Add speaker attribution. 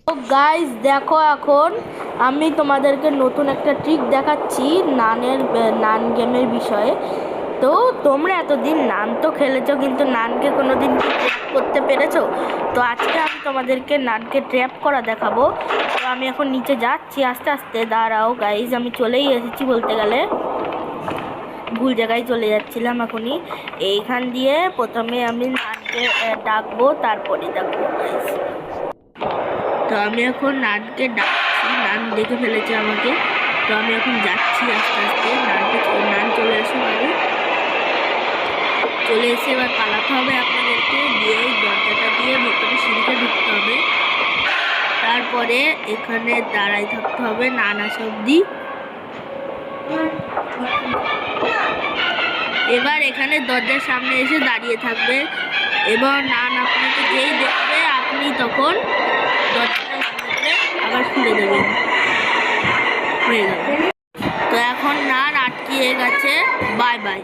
Speaker 1: তো গাইস দেখো, এখন আমি তোমাদেরকে নতুন একটা ট্রিক দেখাচ্ছি নান গেমের বিষয়ে। তো তোমরা এতদিন নান তো খেলেছো, কিন্তু নানকে কোনোদিন কি ট্র্যাপ করতে পেরেছো? তো আজকে আমি তোমাদেরকে নানকে ট্র্যাপ করা দেখাবো। তো আমি এখন নিচে যাচ্ছি আস্তে আস্তে। দাঁড়াও গাইস, আমি চলেই এসেছি বলতে গেলে, ভুল জায়গায় চলে যাচ্ছিলাম এখনই। এইখান দিয়ে প্রথমে আমি নানকে ডাকবো, তারপরে দেখো গাইস। তো আমি এখন নানকে ডাকছি, নান দেখে ফেলেছে আমাকে। তো আমি এখন যাচ্ছি আস্তে আস্তে। নান চলে আসুন আগে। চলে এসে এবার পালাতে হবে আপনাদেরকে, দিয়ে এই দরজাটা দিয়ে ভেতরে সিঁড়িতে ঢুকতে হবে। তারপরে এখানে দাঁড়াই থাকতে হবে নান আসা অব্দি। এবার এখানে দরজার সামনে এসে দাঁড়িয়ে থাকবে। এবার নান আপনাকে যেই দেখবে, আপনি তখন দরজাটা আবার খুলে দেবেন। হয়ে গেল। তো এখন নান আটকিয়ে গেছে। Bye bye.